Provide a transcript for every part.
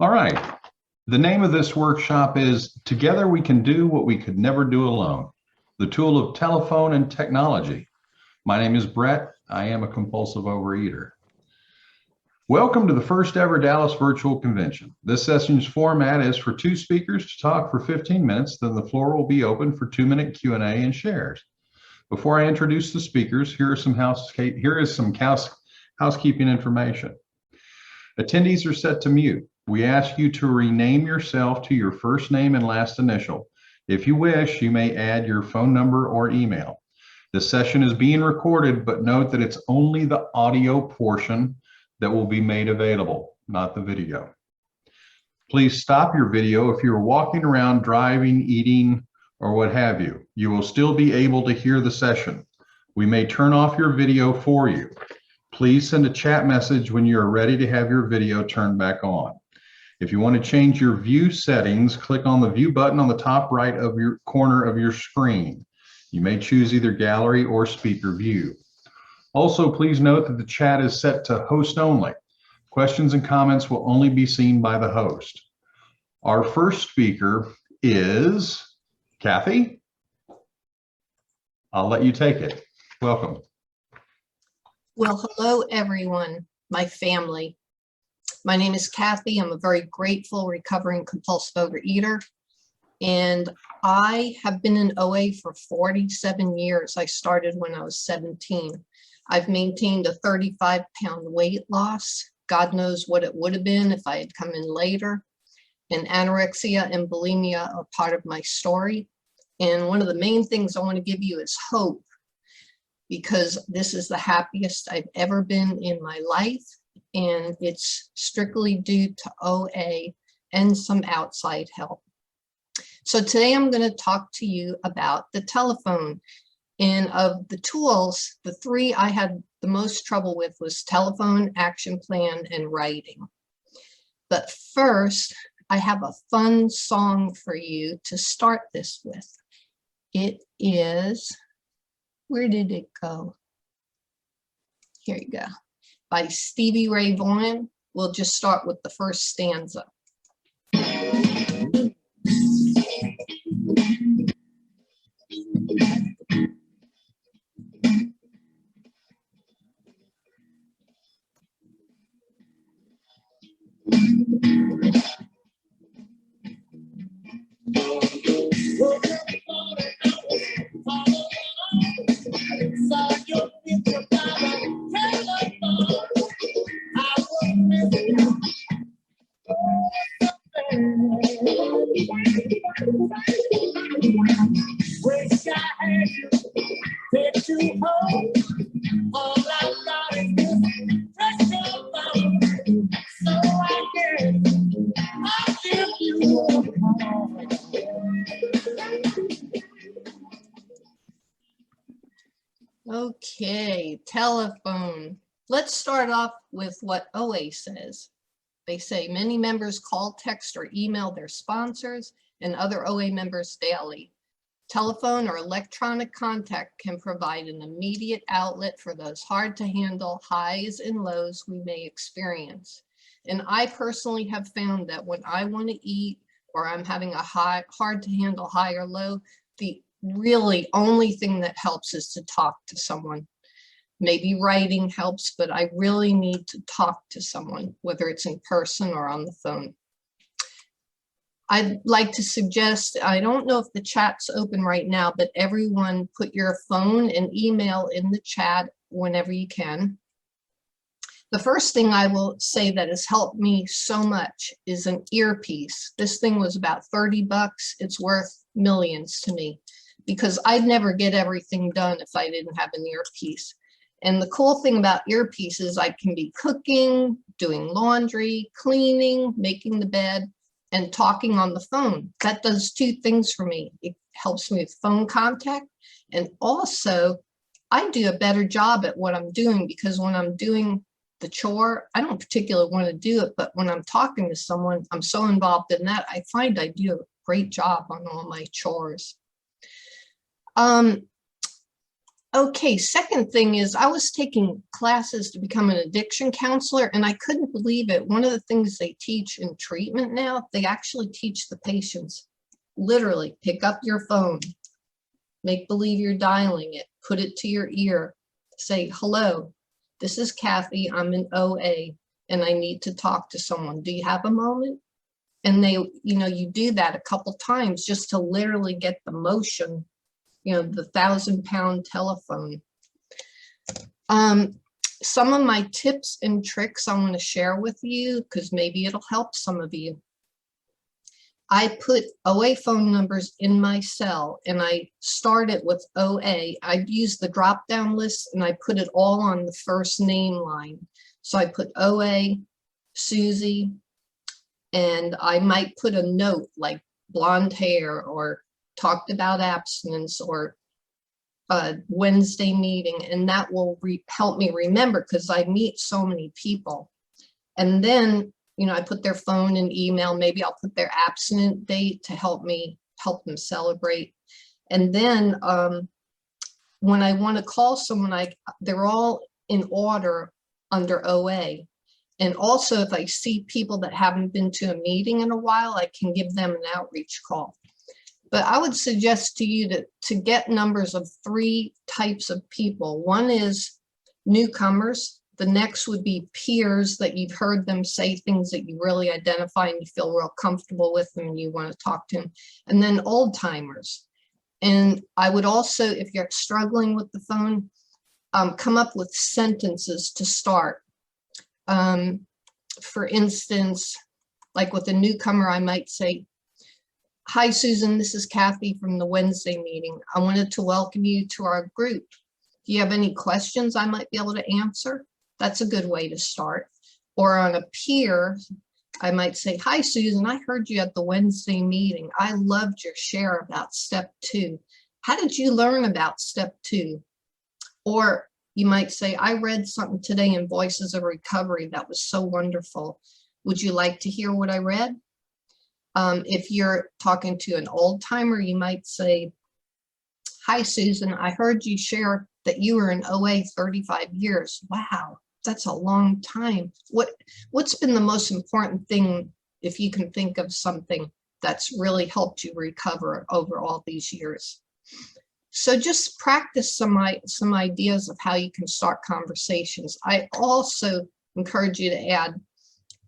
All right. The name of this workshop is Together We Can Do What We Could Never Do Alone, the tool of telephone and technology. My name is Brett. I am a compulsive overeater. Welcome to the first ever Dallas Virtual Convention. This session's format is for two speakers to talk for 15 minutes, then the floor will be open for 2-minute Q&A and shares. Before I introduce the speakers, here is some housekeeping information. Attendees are set to mute. We ask you to rename yourself to your first name and last initial. If you wish, you may add your phone number or email. This session is being recorded, but note that it's only the audio portion that will be made available, not the video. Please stop your video if you're walking around, driving, eating, or what have you. You will still be able to hear the session. We may turn off your video for you. Please send a chat message when you are ready to have your video turned back on. If you want to change your view settings, click on the view button on the top right of your corner of your screen. You may choose either gallery or speaker view. Also, please note that the chat is set to host only. Questions and comments will only be seen by the host. Our first speaker is Kathy. I'll let you take it. Welcome. Well, hello, everyone, my family. My name is Kathy. I'm a very grateful recovering compulsive overeater, and I have been in OA for 47 years. I started when I was 17. I've maintained a 35-pound weight loss. God knows what it would have been if I had come in later. And anorexia and bulimia are part of my story. And one of the main things I want to give you is hope, because this is the happiest I've ever been in my life. And it's strictly due to OA and some outside help. So today I'm going to talk to you about the telephone. And of the tools, the three I had the most trouble with was telephone, action plan, and writing. But first, I have a fun song for you to start this with. It is, where did it go? Here you go. By Stevie Ray Vaughan. We'll just start with the first stanza. Okay, telephone. Let's start off with what OA says. They say many members call, text, or email their sponsors and other OA members daily. Telephone or electronic contact can provide an immediate outlet for those hard to handle highs and lows we may experience. And I personally have found that when I want to eat or I'm having a hard to handle high or low, the really only thing that helps is to talk to someone. Maybe writing helps, but I really need to talk to someone, whether it's in person or on the phone. I'd like to suggest, I don't know if the chat's open right now, but everyone put your phone and email in the chat whenever you can. The first thing I will say that has helped me so much is an earpiece. This thing was about 30 bucks. It's worth millions to me because I'd never get everything done if I didn't have an earpiece. And the cool thing about earpieces, I can be cooking, doing laundry, cleaning, making the bed, and talking on the phone. That does two things for me. It helps me with phone contact, and also I do a better job at what I'm doing, because when I'm doing the chore, I don't particularly want to do it, but when I'm talking to someone, I'm so involved in that, I find I do a great job on all my chores. Okay, second thing is I was taking classes to become an addiction counselor, and I couldn't believe it. One of the things they teach in treatment now, they actually teach the patients, literally pick up your phone, make believe you're dialing it, put it to your ear, say, hello, this is Kathy, I'm in OA, and I need to talk to someone. Do you have a moment? And they, you do that a couple times just to literally get the motion, the 1,000-pound telephone. Some of my tips and tricks I want to share with you, because maybe it'll help some of you. I put OA phone numbers in my cell, and I started with OA. I used the drop-down list, and I put it all on the first name line. So I put OA, Susie, and I might put a note like blonde hair or talked about abstinence or a Wednesday meeting, and that will help me remember because I meet so many people. And then, I put their phone and email. Maybe I'll put their abstinent date to help them celebrate. And then when I want to call someone, they're all in order under OA. And also, if I see people that haven't been to a meeting in a while, I can give them an outreach call. But I would suggest to you to get numbers of 3 types of people. One is newcomers. The next would be peers that you've heard them say things that you really identify and you feel real comfortable with them and you want to talk to them. And then old timers. And I would also, if you're struggling with the phone, come up with sentences to start. For instance, like with a newcomer, I might say, hi, Susan, this is Kathy from the Wednesday meeting. I wanted to welcome you to our group. Do you have any questions I might be able to answer? That's a good way to start. Or on a peer, I might say, hi, Susan, I heard you at the Wednesday meeting. I loved your share about step 2. How did you learn about step 2? Or you might say, I read something today in Voices of Recovery that was so wonderful. Would you like to hear what I read? If you're talking to an old timer, you might say, hi, Susan, I heard you share that you were in OA 35 years. Wow, that's a long time. What's been the most important thing, if you can think of something that's really helped you recover over all these years? So just practice some ideas of how you can start conversations. I also encourage you to add,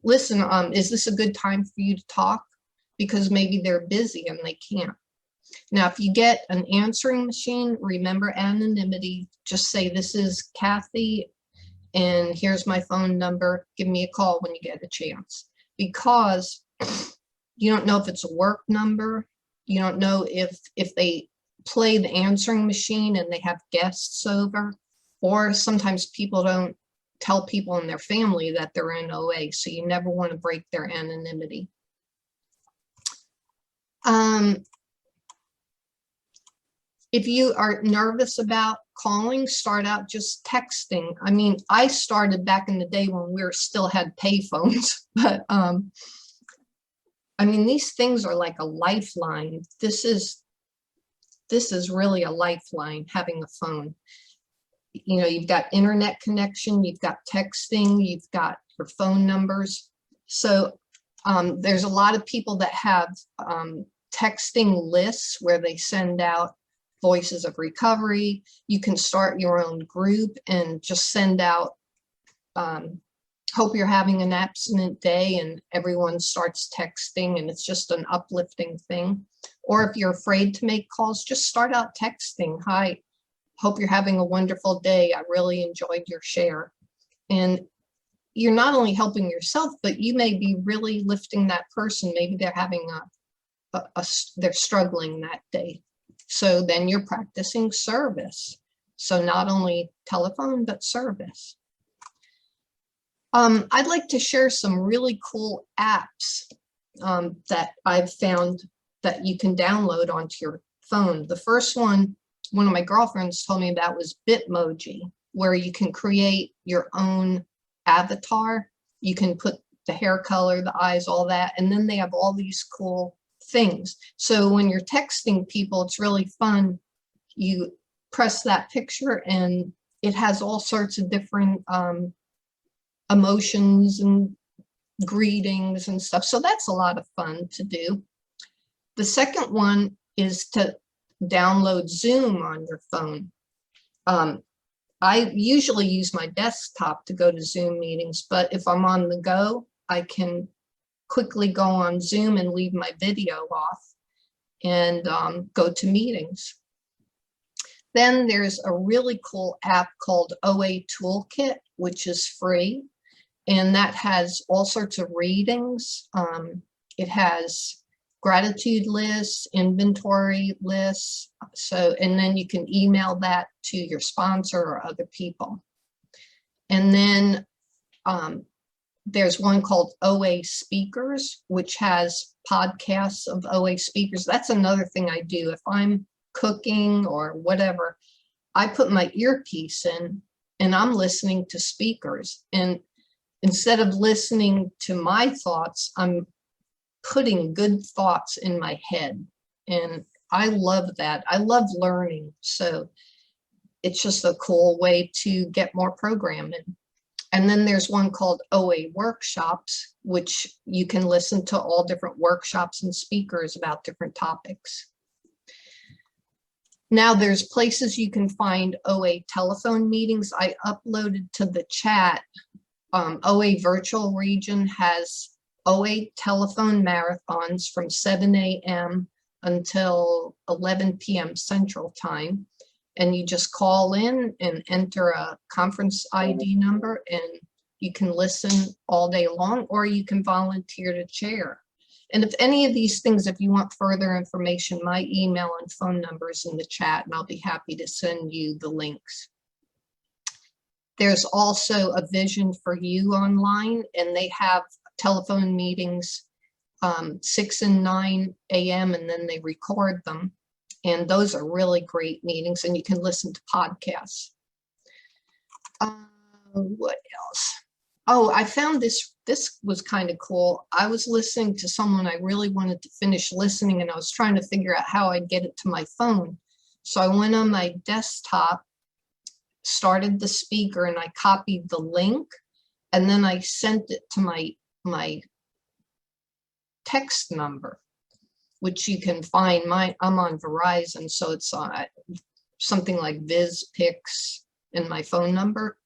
listen, is this a good time for you to talk? Because maybe they're busy and they can't. Now, if you get an answering machine, remember anonymity. Just say, this is Kathy, and here's my phone number. Give me a call when you get a chance. Because you don't know if it's a work number. You don't know if they play the answering machine and they have guests over. Or sometimes people don't tell people in their family that they're in OA, so you never want to break their anonymity. If you are nervous about calling, start out just texting. I mean, I started back in the day when we still had pay phones, but I mean, these things are like a lifeline. This is really a lifeline, having a phone. You've got internet connection, you've got texting, you've got your phone numbers. So there's a lot of people that have texting lists where they send out Voices of Recovery. You can start your own group and just send out, hope you're having an abstinent day, and everyone starts texting, and it's just an uplifting thing. Or if you're afraid to make calls, just start out texting. Hi, hope you're having a wonderful day. I really enjoyed your share. And you're not only helping yourself, but you may be really lifting that person. Maybe they're having they're struggling that day. So then you're practicing service. So not only telephone, but service. I'd like to share some really cool apps that I've found that you can download onto your phone. The first one of my girlfriends told me about was Bitmoji, where you can create your own avatar. You can put the hair color, the eyes, all that, and then they have all these cool things. So when you're texting people, it's really fun. You press that picture and it has all sorts of different emotions and greetings and stuff. So that's a lot of fun to do. The second one is to download Zoom on your phone. I usually use my desktop to go to Zoom meetings, but if I'm on the go, I can quickly go on Zoom and leave my video off and go to meetings. Then there's a really cool app called OA Toolkit, which is free, and that has all sorts of readings. It has gratitude lists, inventory lists. So, and then you can email that to your sponsor or other people. And then there's one called OA Speakers, which has podcasts of OA speakers. That's another thing I do. If I'm cooking or whatever, I put my earpiece in and I'm listening to speakers. And instead of listening to my thoughts, I'm putting good thoughts in my head. And I love that. I love learning. So it's just a cool way to get more programming. And then there's one called OA Workshops, which you can listen to all different workshops and speakers about different topics. Now there's places you can find OA telephone meetings. I uploaded to the chat. OA Virtual Region has OA telephone marathons from 7 a.m. until 11 p.m. Central Time. And you just call in and enter a conference ID number and you can listen all day long, or you can volunteer to chair. And if any of these things, if you want further information, my email and phone number is in the chat and I'll be happy to send you the links. There's also a Vision for You online, and they have telephone meetings 6 and 9 a.m. and then they record them. And those are really great meetings and you can listen to podcasts. What else? Oh, I found this was kind of cool. I was listening to someone I really wanted to finish listening and I was trying to figure out how I'd get it to my phone. So I went on my desktop, started the speaker, and I copied the link and then I sent it to my text number, which you can find. I'm on Verizon, so it's something like VizPix and my phone number.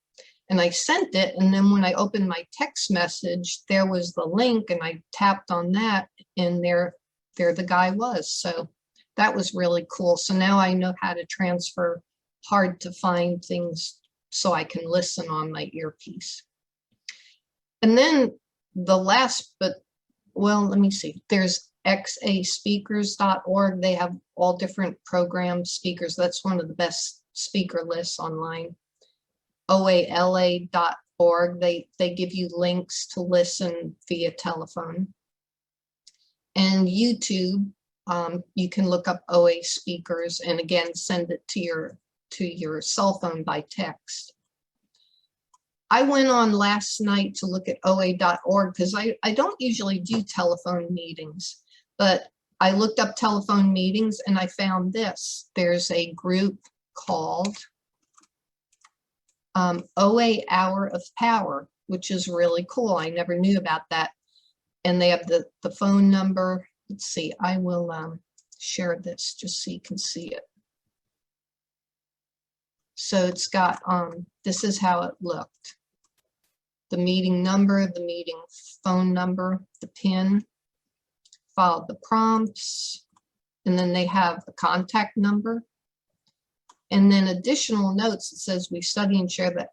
And I sent it, and then when I opened my text message, there was the link, and I tapped on that, and there the guy was. So that was really cool. So now I know how to transfer hard to find things so I can listen on my earpiece. And then the last, but well, let me see. There's xaspeakers.org. They have all different program speakers. That's one of the best speaker lists online. oala.org. They give you links to listen via telephone. And YouTube, you can look up OA speakers and again send it to your cell phone by text. I went on last night to look at oa.org because I don't usually do telephone meetings, but I looked up telephone meetings and I found this. There's a group called OA Hour of Power, which is really cool. I never knew about that. And they have the phone number. Let's see, I will share this just so you can see it. So it's got, this is how it looked. The meeting number, the meeting phone number, the PIN, followed the prompts, and then they have the contact number. And then additional notes, it says we study and share the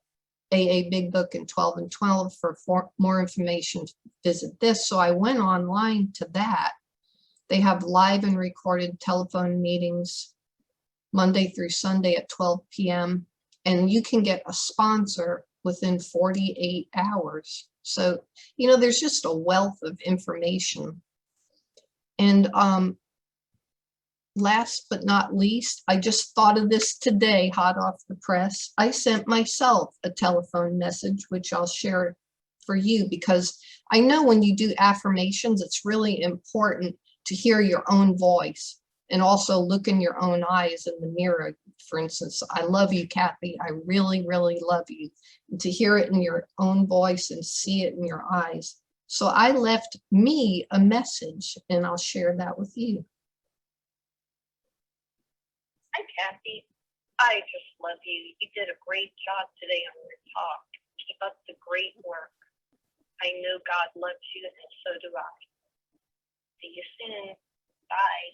AA Big Book in 12 and 12. For more information, visit this. So I went online to that. They have live and recorded telephone meetings Monday through Sunday at 12 p.m. And you can get a sponsor within 48 hours. So, you know, there's just a wealth of information. And last but not least, I just thought of this today, hot off the press. I sent myself a telephone message, which I'll share for you, because I know when you do affirmations, it's really important to hear your own voice and also look in your own eyes in the mirror. for instance, I love you, Kathy. I really, really love you. And to hear it in your own voice and see it in your eyes. So I left me a message, and I'll share that with you. Hi, Kathy. I just love you. You did a great job today on your talk. Keep up the great work. I know God loves you, and so do I. See you soon. Bye.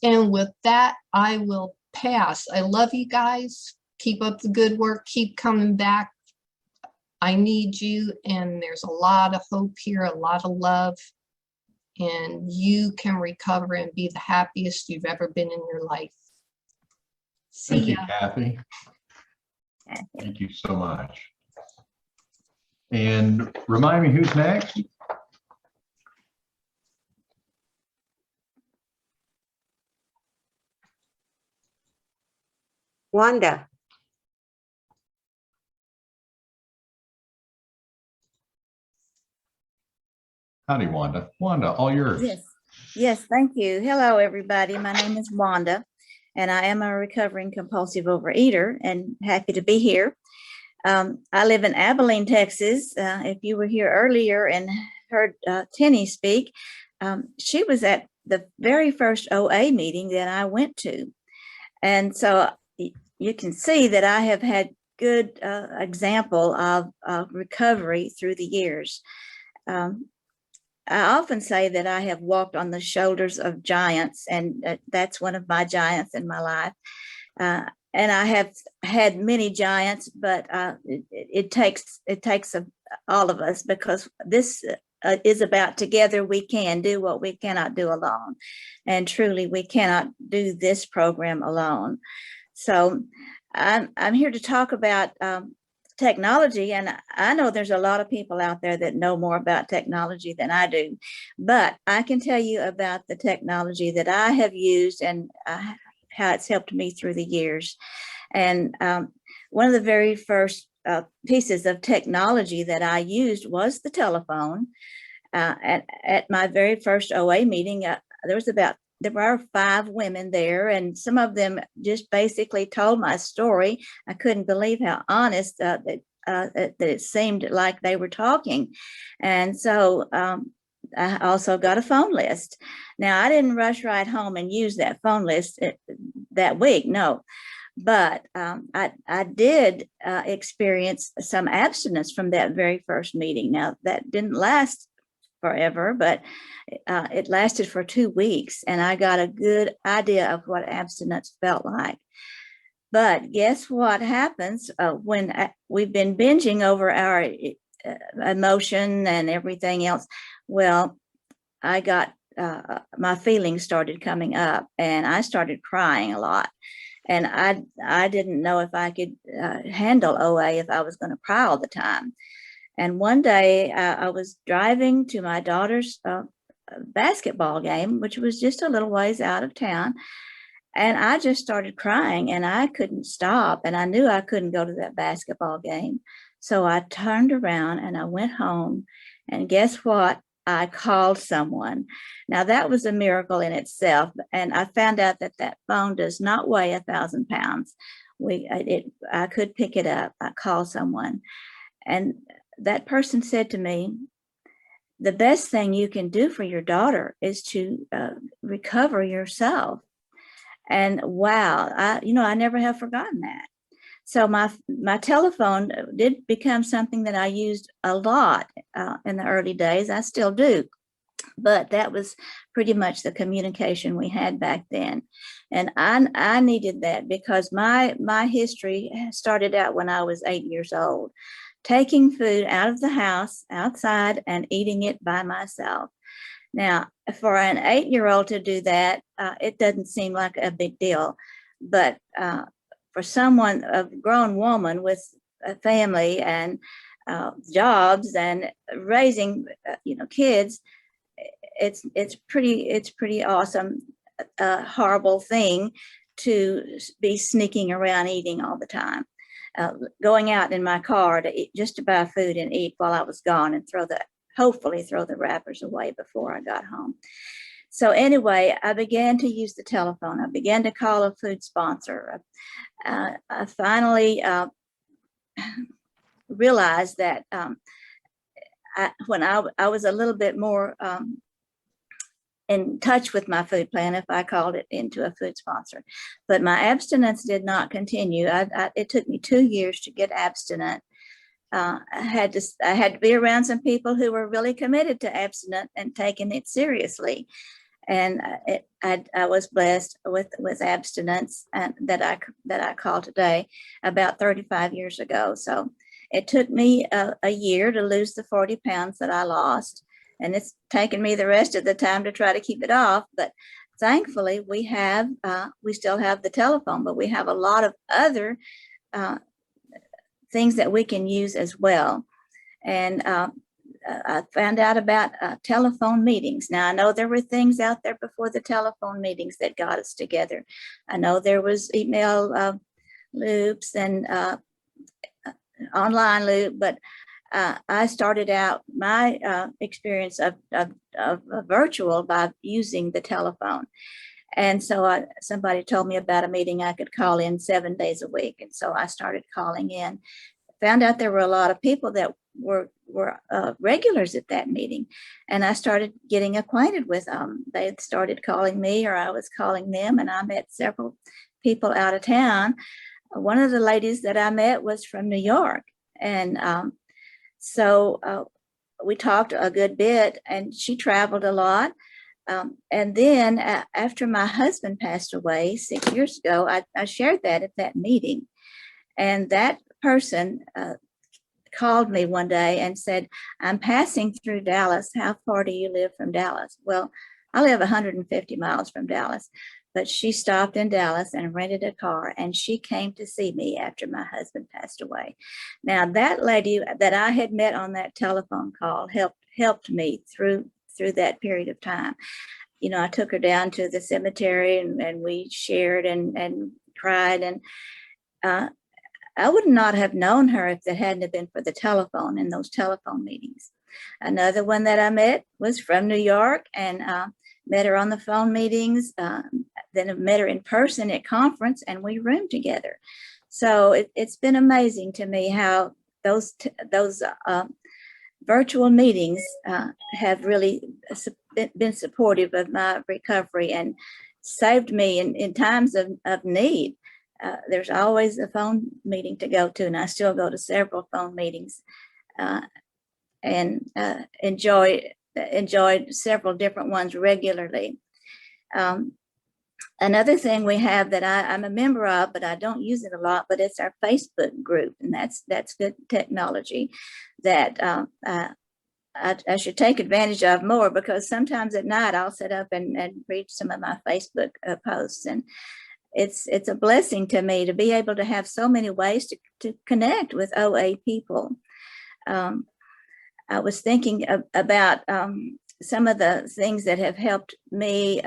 And with that, I will pass. I love you guys. Keep up the good work. Keep coming back. I need you, and there's a lot of hope here, a lot of love, and you can recover and be the happiest you've ever been in your life. See Thank you, ya. Kathy. Thank you so much. And remind me who's next? Wanda. Howdy, Wanda. Wanda, all yours. Yes, thank you. Hello, everybody. My name is Wanda, and I am a recovering compulsive overeater, and happy to be here. I live in Abilene, Texas. If you were here earlier and heard Tenny speak, she was at the very first OA meeting that I went to. And so you can see that I have had good example of recovery through the years. I often say that I have walked on the shoulders of giants, and that's one of my giants in my life. And I have had many giants, but it takes all of us, because this is about together we can do what we cannot do alone. And truly, we cannot do this program alone. So I'm here to talk about technology, and I know there's a lot of people out there that know more about technology than I do, but I can tell you about the technology that I have used and how it's helped me through the years. And one of the very first pieces of technology that I used was the telephone. At my very first OA meeting, there were 5 women there, and some of them just basically told my story. I couldn't believe how honest that it seemed like they were talking. And so I also got a phone list. Now, I didn't rush right home and use that phone list that week, no. But I did experience some abstinence from that very first meeting. Now, that didn't last forever, but it lasted for 2 weeks, and I got a good idea of what abstinence felt like. But guess what happens when we've been binging over our emotion and everything else? Well, I got my feelings started coming up, and I started crying a lot. And I didn't know if I could handle OA if I was going to cry all the time. And one day I was driving to my daughter's basketball game, which was just a little ways out of town. And I just started crying, and I couldn't stop. And I knew I couldn't go to that basketball game. So I turned around and I went home, and guess what? I called someone. Now, that was a miracle in itself. And I found out that that phone does not weigh 1,000 pounds. I could pick it up. I called someone, and that person said to me, the best thing you can do for your daughter is to recover yourself. And wow, I never have forgotten that. So my telephone did become something that I used a lot in the early days. I still do, but that was pretty much the communication we had back then. And I needed that because my history started out when I was 8 years old, taking food out of the house outside and eating it by myself. Now, for an 8-year-old to do that, it doesn't seem like a big deal, but for someone, a grown woman with a family and jobs and raising, kids, it's pretty awesome, horrible thing to be sneaking around eating all the time, going out in my car to eat, just to buy food and eat while I was gone, and hopefully throw the wrappers away before I got home. So anyway, I began to use the telephone. I began to call a food sponsor. I finally realized that when I was a little bit more in touch with my food plan, if I called it into a food sponsor, but my abstinence did not continue. It took me 2 years to get abstinent. I had to be around some people who were really committed to abstinent and taking it seriously. And I was blessed with abstinence that I call today about 35 years ago. So it took me a year to lose the 40 pounds that I lost. And it's taken me the rest of the time to try to keep it off. But thankfully, we still have the telephone, but we have a lot of other things that we can use as well. And I found out about telephone meetings. Now, I know there were things out there before the telephone meetings that got us together. I know there was email loops and online loop, but I started out my experience of virtual by using the telephone. And so somebody told me about a meeting I could call in 7 days a week. And so I started calling in. Found out there were a lot of people that were regulars at that meeting. And I started getting acquainted with them. They started calling me or I was calling them, and I met several people out of town. One of the ladies that I met was from New York. And so we talked a good bit, and she traveled a lot. And then after my husband passed away 6 years ago, I shared that at that meeting. And that person called me one day and said, "I'm passing through Dallas. How far do you live from Dallas?" Well, I live 150 miles from Dallas, but she stopped in Dallas and rented a car, and she came to see me after my husband passed away. Now, that lady that I had met on that telephone call helped me through that period of time. You know, I took her down to the cemetery and we shared and cried. And I would not have known her if it hadn't been for the telephone and those telephone meetings. Another one that I met was from New York, and met her on the phone meetings. Then I met her in person at conference, and we roomed together. So it's been amazing to me how those virtual meetings have really been supportive of my recovery and saved me in times of need. There's always a phone meeting to go to, and I still go to several phone meetings and enjoyed several different ones regularly. Another thing we have that I'm a member of, but I don't use it a lot, but it's our Facebook group, and that's good technology that I should take advantage of more, because sometimes at night I'll sit up and read some of my Facebook posts, and it's a blessing to me to be able to have so many ways to connect with OA people. I was thinking about some of the things that have helped me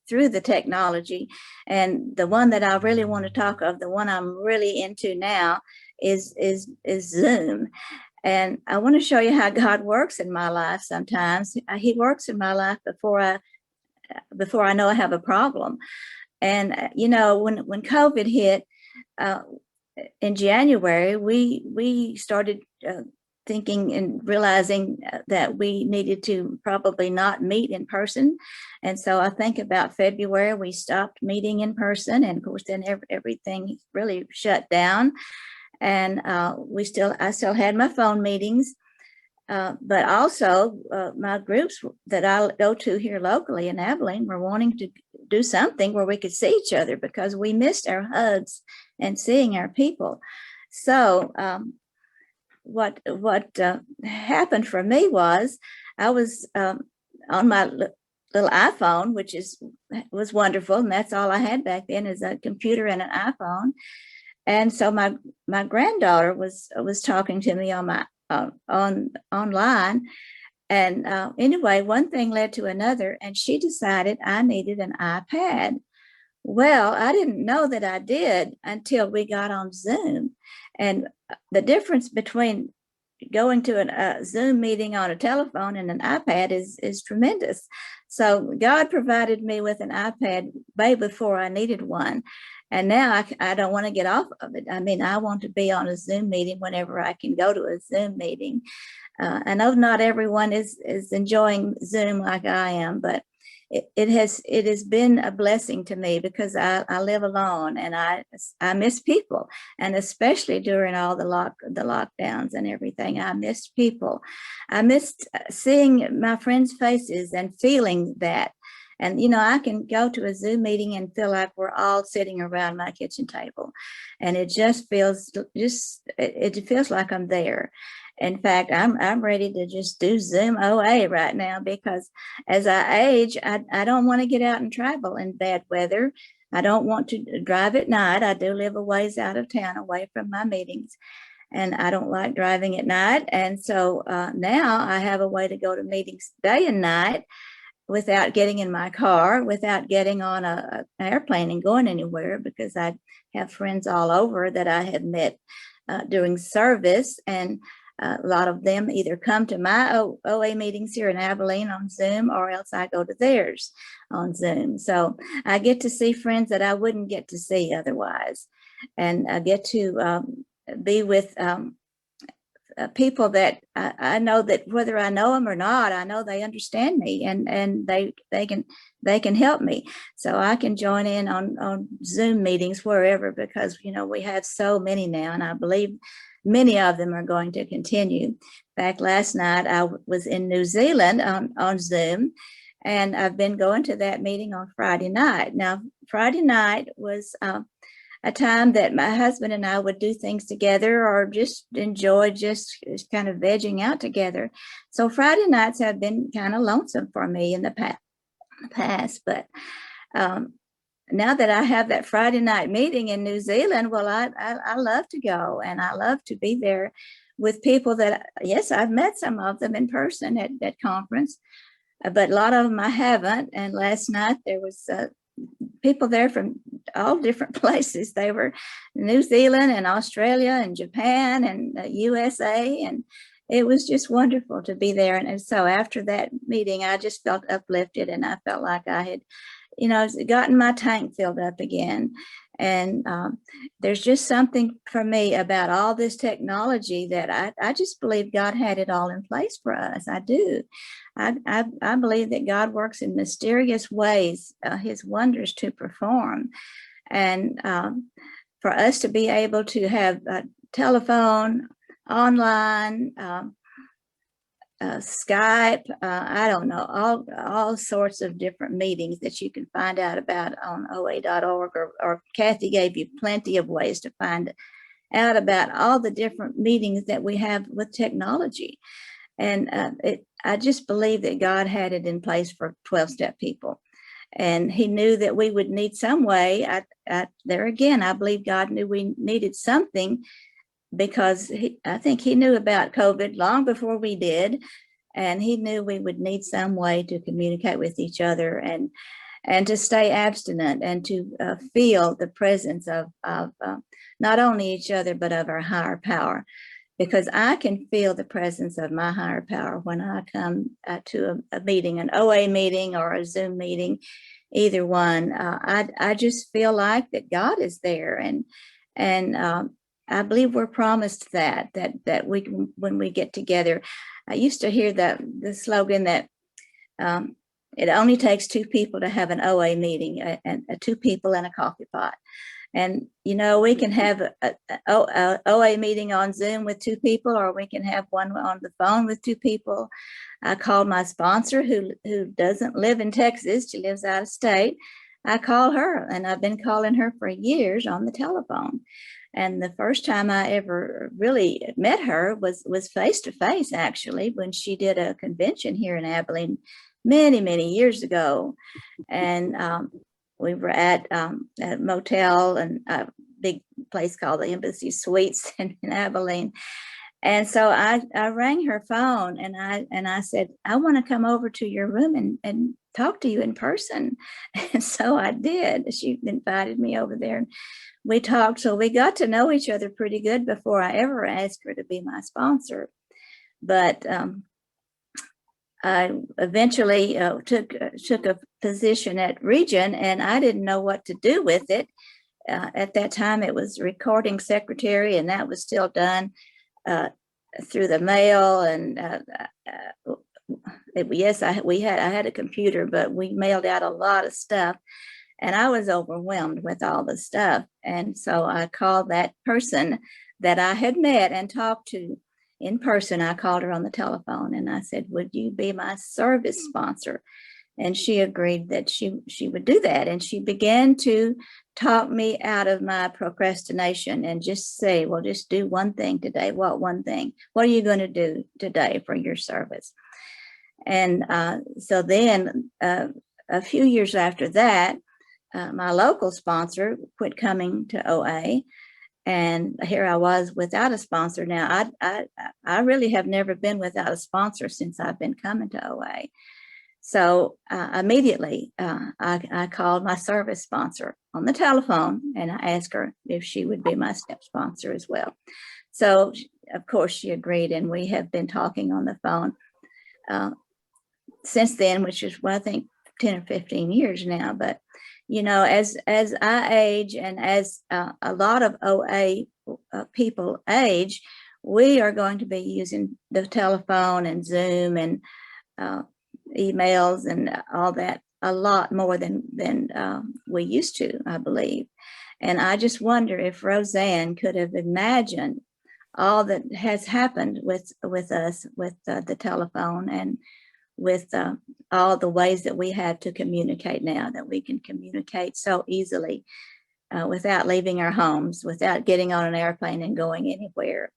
through the technology. And the one that I really want to talk of, the one I'm really into now is Zoom. And I want to show you how God works in my life sometimes. He works in my life before I know I have a problem. And, you know, when COVID hit in January, we started thinking and realizing that we needed to probably not meet in person. And so I think about February, we stopped meeting in person. And of course, then everything really shut down. And I still had my phone meetings, but also my groups that I go to here locally in Abilene were wanting to do something where we could see each other, because we missed our hugs and seeing our people. So what happened for me was I was on my little iPhone, which was wonderful, and that's all I had back then, is a computer and an iPhone. And so my granddaughter was talking to me on my online, and anyway, one thing led to another, and she decided I needed an iPad. Well, I didn't know that I did until we got on Zoom. And the difference between going to a Zoom meeting on a telephone and an iPad is tremendous. So God provided me with an iPad way before I needed one. And now I don't want to get off of it. I mean, I want to be on a Zoom meeting whenever I can go to a Zoom meeting. I know not everyone is enjoying Zoom like I am, but it has been a blessing to me because I live alone and I miss people, and especially during all the lockdowns and everything, I missed people. I missed seeing my friends' faces and feeling that. And you know, I can go to a Zoom meeting and feel like we're all sitting around my kitchen table, and it just feels it feels like I'm there. In fact, I'm ready to just do Zoom OA right now because as I age, I don't want to get out and travel in bad weather. I don't want to drive at night. I do live a ways out of town away from my meetings, and I don't like driving at night. And so now I have a way to go to meetings day and night without getting in my car, without getting on an airplane and going anywhere, because I have friends all over that I have met during service. And a lot of them either come to my OA meetings here in Abilene on Zoom, or else I go to theirs on Zoom. So I get to see friends that I wouldn't get to see otherwise. And I get to be with people that I know that whether I know them or not, I know they understand me, and they can help me. So I can join in on Zoom meetings wherever, because you know we have so many now, and I believe many of them are going to continue. In fact, last night I was in New Zealand on Zoom, and I've been going to that meeting on Friday night. Now, Friday night was a time that my husband and I would do things together or just enjoy just kind of vegging out together. So Friday nights have been kind of lonesome for me in the past, but now that I have that Friday night meeting in New Zealand, well, I love to go, and I love to be there with people that, yes, I've met some of them in person at that conference, but a lot of them I haven't. And last night there was people there from all different places. They were New Zealand and Australia and Japan and USA, and it was just wonderful to be there. And so after that meeting, I just felt uplifted, and I felt like I had, you know, gotten my tank filled up again. And there's just something for me about all this technology that I just believe God had it all in place for us. I do. I believe that God works in mysterious ways, his wonders to perform. And for us to be able to have a telephone, online, Skype, I don't know, all sorts of different meetings that you can find out about on OA.org, or Kathy gave you plenty of ways to find out about all the different meetings that we have with technology. And I just believe that God had it in place for 12-step people. And he knew that we would need some way. There again, I believe God knew we needed something, because I think he knew about COVID long before we did. And he knew we would need some way to communicate with each other and to stay abstinent and to feel the presence of not only each other, but of our higher power. Because I can feel the presence of my higher power when I come to a meeting, an OA meeting or a Zoom meeting, either one. I just feel like that God is there, and I believe we're promised that we can, when we get together. I used to hear the slogan that it only takes two people to have an OA meeting, and 2 people and a coffee pot. And, you know, we can have a OA meeting on Zoom with 2 people, or we can have one on the phone with 2 people. I called my sponsor who doesn't live in Texas. She lives out of state. I call her, and I've been calling her for years on the telephone. And the first time I ever really met her was face to face, actually, when she did a convention here in Abilene many, many years ago. And we were at a motel and a big place called the Embassy Suites in Abilene. And so I rang her phone, and I said, I want to come over to your room and talk to you in person. And so I did. She invited me over there, and we talked. So we got to know each other pretty good before I ever asked her to be my sponsor. but I eventually took a position at Region, and I didn't know what to do with it. At that time, it was recording secretary, and that was still done through the mail. And yes, I had a computer, but we mailed out a lot of stuff, and I was overwhelmed with all the stuff. And so I called that person that I had met and talked to in person. I called her on the telephone and I said, "Would you be my service sponsor?" And she agreed that she would do that. And she began to talk me out of my procrastination and just say, "Well, just do one thing today." "What one thing? What are you going to do today for your service?" And so then a few years after that, my local sponsor quit coming to OA. And here I was without a sponsor. Now, I really have never been without a sponsor since I've been coming to OA. So immediately I called my service sponsor on the telephone and I asked her if she would be my step sponsor as well. So of course she agreed, and we have been talking on the phone since then, which is, well, I think 10 or 15 years now. But you know, as I age and as a lot of OA people age, we are going to be using the telephone and Zoom and emails and all that a lot more than we used to, I believe. And I just wonder if Roseanne could have imagined all that has happened with us, with the telephone, and with all the ways that we have to communicate now, that we can communicate so easily without leaving our homes, without getting on an airplane and going anywhere.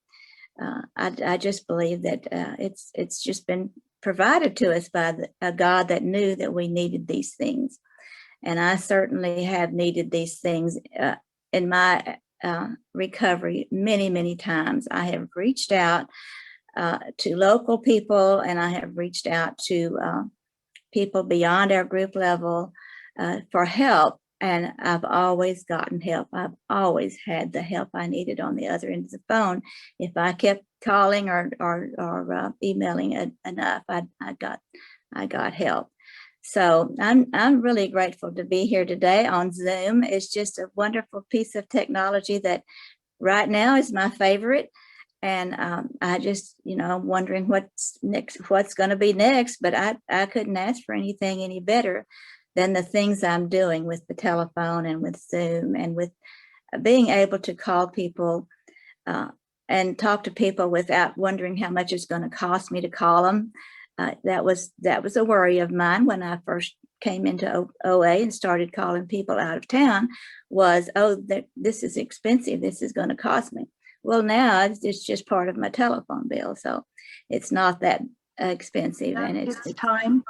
I just believe that it's just been provided to us by a God that knew that we needed these things. And I certainly have needed these things in my recovery many, many times. I have reached out to local people, and I have reached out to people beyond our group level for help, and I've always gotten help. I've always had the help I needed on the other end of the phone. If I kept calling or emailing enough, I got help. So I'm really grateful to be here today on Zoom. It's just a wonderful piece of technology that right now is my favorite. And I just, you know, I'm wondering what's going to be next, but I couldn't ask for anything any better than the things I'm doing with the telephone and with Zoom and with being able to call people and talk to people without wondering how much it's going to cost me to call them. That was a worry of mine when I first came into OA and started calling people out of town, was, oh, this is expensive. This is going to cost me. Well, now it's just part of my telephone bill, so it's not that expensive, and it's time.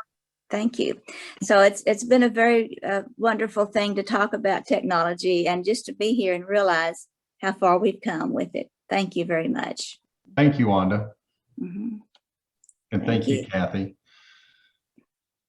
Thank you. So it's been a very wonderful thing to talk about technology and just to be here and realize how far we've come with it. Thank you very much. Thank you, Wanda. Mm-hmm. And Thank thank you, you. Kathy.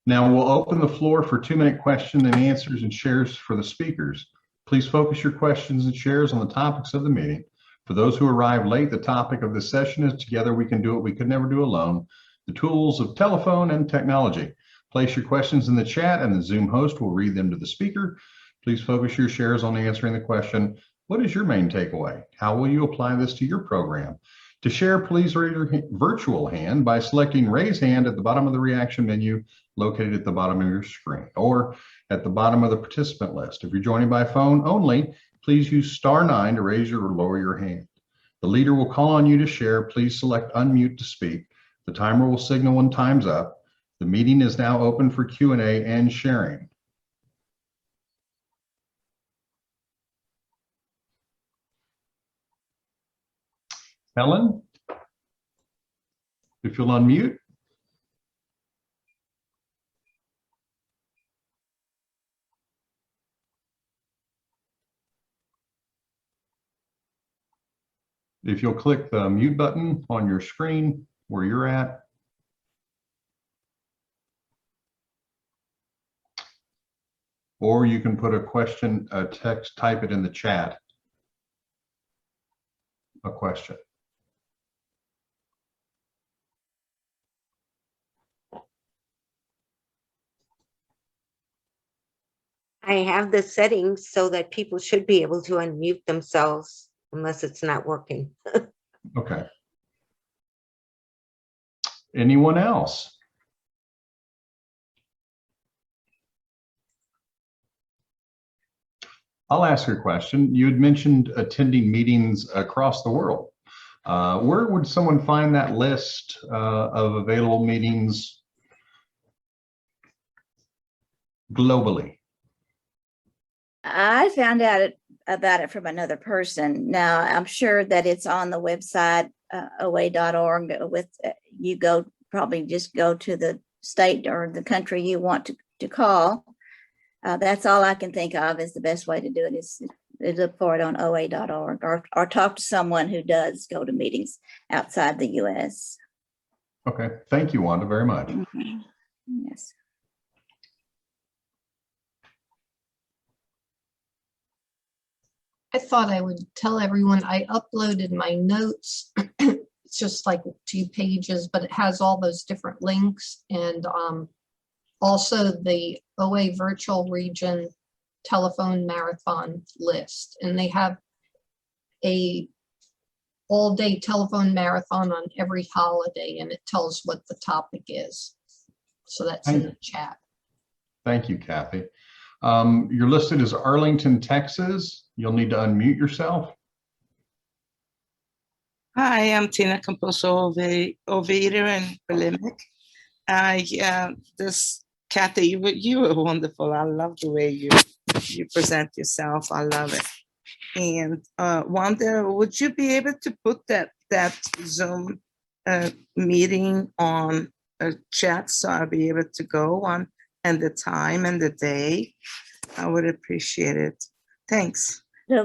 Now we'll open the floor for 2-minute question and answers and shares for the speakers. Please focus your questions and shares on the topics of the meeting. For those who arrived late, the topic of this session is Together We Can Do What We Could Never Do Alone, the tools of telephone and technology. Place your questions in the chat and the Zoom host will read them to the speaker. Please focus your shares on answering the question, what is your main takeaway? How will you apply this to your program? To share, please raise your virtual hand by selecting Raise Hand at the bottom of the reaction menu located at the bottom of your screen or at the bottom of the participant list. If you're joining by phone only, please use *9 to raise or lower your hand. The leader will call on you to share. Please select Unmute to speak. The timer will signal when time's up. The meeting is now open for Q&A and sharing. Helen, if you'll unmute. If you'll click the mute button on your screen where you're at. Or you can put a question, a text, type it in the chat. A question. I have the settings so that people should be able to unmute themselves unless it's not working. Okay. Anyone else? I'll ask you a question. You had mentioned attending meetings across the world. Where would someone find that list of available meetings globally? I found out about it from another person. Now, I'm sure that it's on the website, oa.org. You probably just go to the state or the country you want to call. That's all I can think of is the best way to do it is look for it on oa.org or talk to someone who does go to meetings outside the U.S. Okay, thank you, Wanda, very much. Mhm. Yes. I thought I would tell everyone I uploaded my notes. It's just like 2 pages, but it has all those different links and also the OA virtual region telephone marathon list. And they have a all-day telephone marathon on every holiday, and it tells what the topic is. So that's in the chat. Thank you, Kathy. You're listed as Arlington, Texas. You'll need to unmute yourself. Hi, I'm Tina Camposo Overeater in Polemic. Kathy, you were wonderful. I love the way you present yourself. I love it. And Wanda, would you be able to put that Zoom meeting on a chat so I'll be able to go on and the time and the day? I would appreciate it. Thanks. So,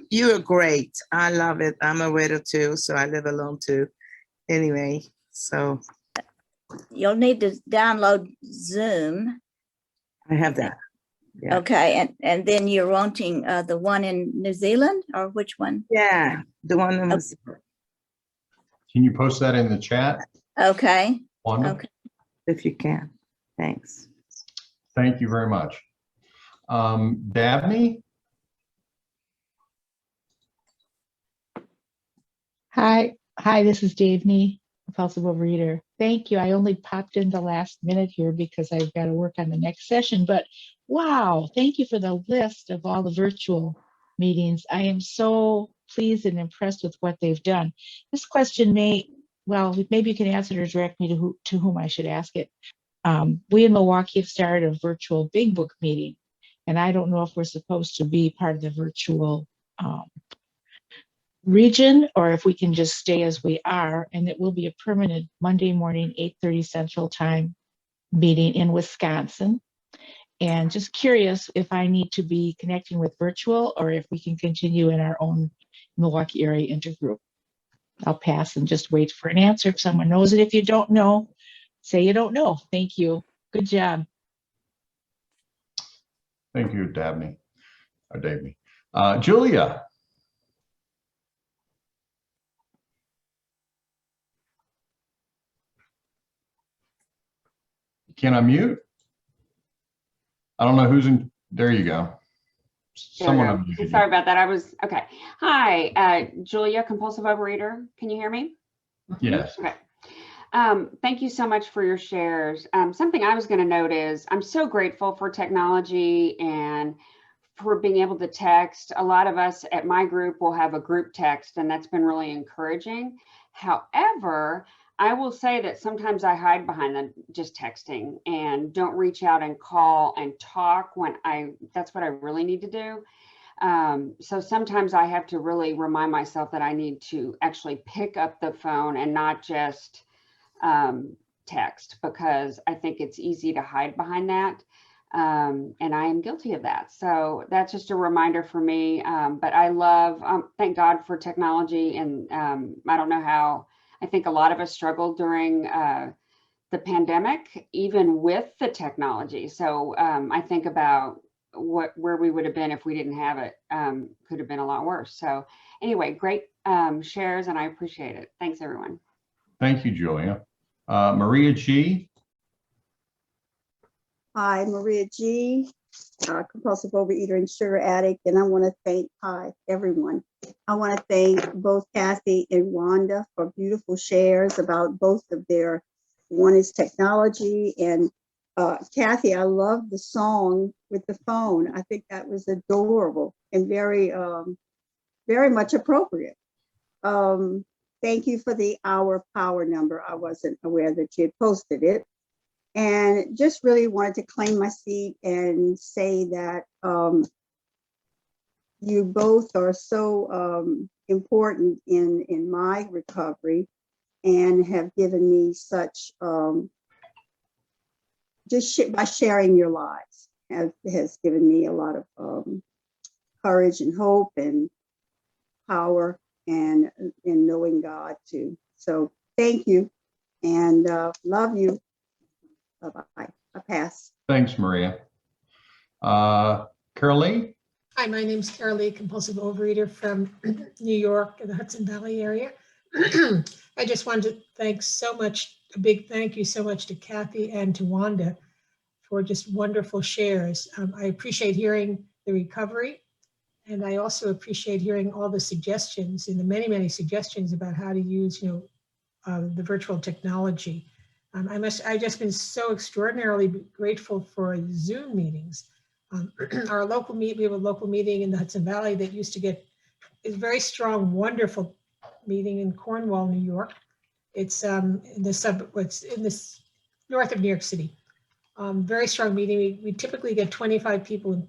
You are great. I love it. I'm a widow too, so I live alone too. Anyway, so you'll need to download Zoom. I have that. Yeah. Okay, and then you're wanting the one in New Zealand or which one? Yeah, the one that was. Can you post that in the chat, Okay, Wanda? okay. If you can. Thanks. Thank you very much. Dabney? Hi, this is Davney, compulsive overeater. Thank you. I only popped in the last minute here because I've got to work on the next session, but wow, thank you for the list of all the virtual meetings. I am so pleased and impressed with what they've done. This question maybe you can answer it or direct me to whom I should ask it. We in Milwaukee have started a virtual Big Book meeting, and I don't know if we're supposed to be part of the virtual region or if we can just stay as we are, and it will be a permanent Monday morning 8:30 Central Time meeting in Wisconsin. And just curious if I need to be connecting with virtual or if we can continue in our own Milwaukee area intergroup. I'll pass and just wait for an answer if someone knows it. If you don't know, say you don't know. Thank you. Good job. Thank you, Dabney. Or Davney. Julia? Can I mute? I don't know who's in. There you go. Someone unmuted you. Sorry about that. Okay. Hi, Julia, compulsive overeater. Can you hear me? Yes. Okay. Thank you so much for your shares. Something I was going to note is I'm so grateful for technology and for being able to text. A lot of us at my group will have a group text, and that's been really encouraging. However, I will say that sometimes I hide behind them just texting and don't reach out and call and talk when that's what I really need to do. So sometimes I have to really remind myself that I need to actually pick up the phone and not just text, because I think it's easy to hide behind that. And I am guilty of that. So that's just a reminder for me. But I love, thank God for technology. And I don't know how, I think a lot of us struggled during the pandemic, even with the technology. So I think about where we would have been if we didn't have it. Could have been a lot worse. So anyway, great shares, and I appreciate it. Thanks, everyone. Thank you, Julia. Maria G. Hi, Maria G. compulsive overeater and sugar addict, and I want to thank everyone. I want to thank both Kathy and Wanda for beautiful shares about both of their. One is technology, and Kathy, I love the song with the phone. I think that was adorable and very much appropriate. Thank you for the hour power number. I wasn't aware that you had posted it. And just really wanted to claim my seat and say that you both are so important in my recovery and have given me such, by sharing your lives, has given me a lot of courage and hope and power and in knowing God too. So thank you and love you. Bye-bye. I pass. Thanks, Maria. Carolee? Hi, my name's Carolee, compulsive overeater from New York, in the Hudson Valley area. I just wanted to thank so much, a big thank you so much to Kathy and to Wanda for just wonderful shares. I appreciate hearing the recovery, and I also appreciate hearing all the suggestions and the many, many suggestions about how to use, the virtual technology. I've just been so extraordinarily grateful for Zoom meetings. We have a local meeting in the Hudson Valley that used to get a very strong, wonderful meeting in Cornwall, New York. It's in the north of New York City. Very strong meeting. We typically get 25 people in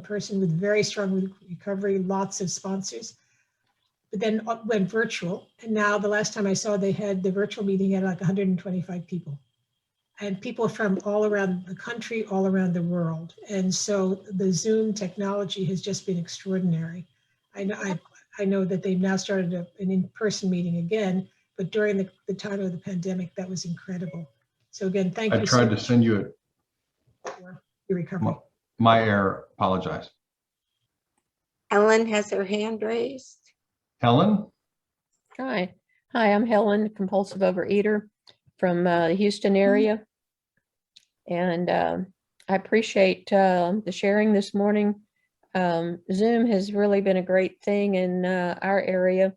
person with very strong recovery, lots of sponsors. But then went virtual. And now the last time I saw they had the virtual meeting had like 125 people. And people from all around the country, all around the world. And so the Zoom technology has just been extraordinary. I know that they've now started an in-person meeting again, but during the time of the pandemic, that was incredible. So again, thank you. I tried to send you it. For your recovery. My error, apologize. Ellen has her hand raised. Helen? Hi, I'm Helen, compulsive overeater from the Houston area. And I appreciate the sharing this morning. Zoom has really been a great thing in our area.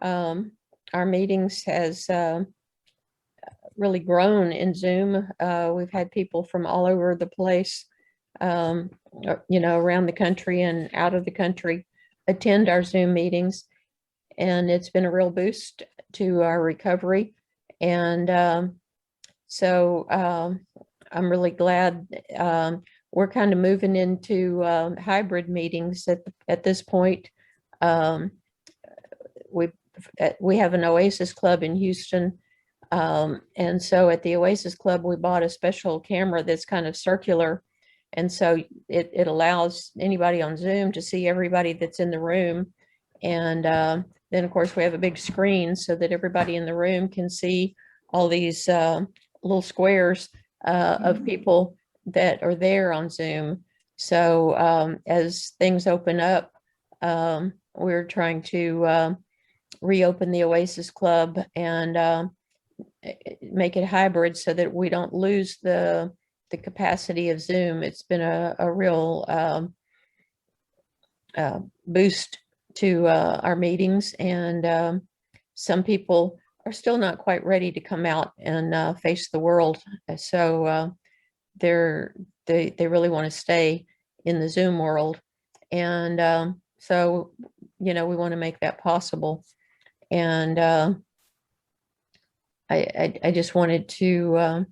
Our meetings has really grown in Zoom. We've had people from all over the place, around the country and out of the country attend our Zoom meetings. And it's been a real boost to our recovery. And so I'm really glad we're kind of moving into hybrid meetings at this point. We have an Oasis Club in Houston. And so at the Oasis Club, we bought a special camera that's kind of circular. And so it allows anybody on Zoom to see everybody that's in the room. And then, of course, we have a big screen so that everybody in the room can see all these little squares of people that are there on Zoom. So as things open up, we're trying to reopen the Oasis Club and make it hybrid so that we don't lose the capacity of Zoom. It's been a real boost to our meetings, and some people are still not quite ready to come out and face the world. So they really want to stay in the Zoom world, and so we want to make that possible. And I just wanted to.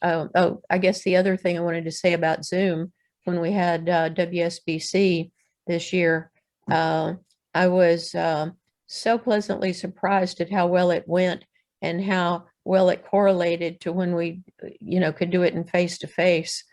I guess the other thing I wanted to say about Zoom, when we had WSBC this year, I was so pleasantly surprised at how well it went and how well it correlated to when we, could do it in face-to-face.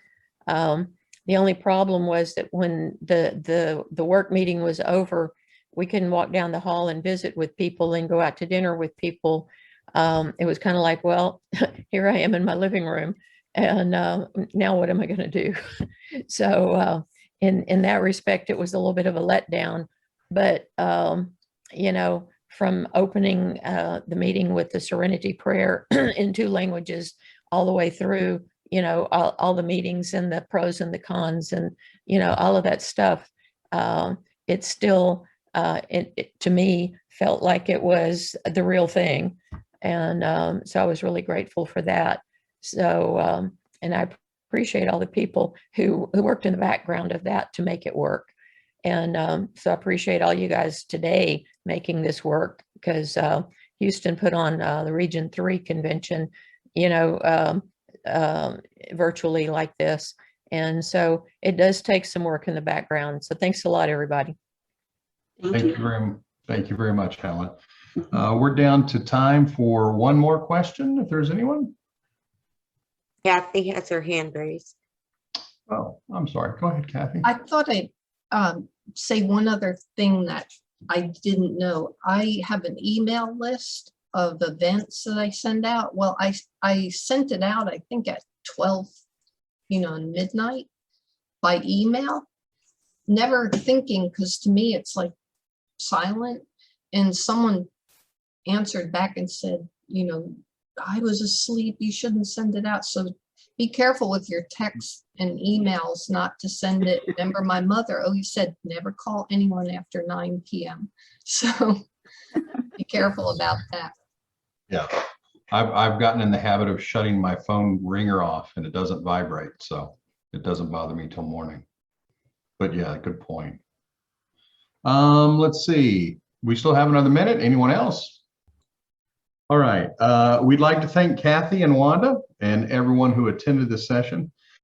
The only problem was that when the work meeting was over, we couldn't walk down the hall and visit with people and go out to dinner with people. It was kind of like, well, here I am in my living room, and now what am I going to do? So in that respect, it was a little bit of a letdown. But from opening the meeting with the Serenity Prayer in 2 languages all the way through, all the meetings and the pros and the cons and, all of that stuff. It still, to me, felt like it was the real thing. And so I was really grateful for that. So, and I appreciate all the people who worked in the background of that to make it work. And so I appreciate all you guys today making this work, because Houston put on the Region 3 convention, virtually like this. And so it does take some work in the background. So thanks a lot, everybody. Thank you very much, Helen. We're down to time for one more question, if there's anyone. Kathy has her hand raised. Oh, I'm sorry. Go ahead, Kathy. I thought I'd say one other thing that I didn't know. I have an email list of events that I send out. Well, I sent it out, I think at 12, midnight by email, never thinking, because to me it's like silent. And someone answered back and said, I was asleep, you shouldn't send it out. So be careful with your texts and emails not to send it. Remember, my mother always said, never call anyone after 9 p.m. So be careful about that. Yeah, I've gotten in the habit of shutting my phone ringer off and it doesn't vibrate, so it doesn't bother me till morning. But yeah, good point. Let's see. We still have another minute. Anyone else? All right. We'd like to thank Kathy and Wanda and everyone who attended this session.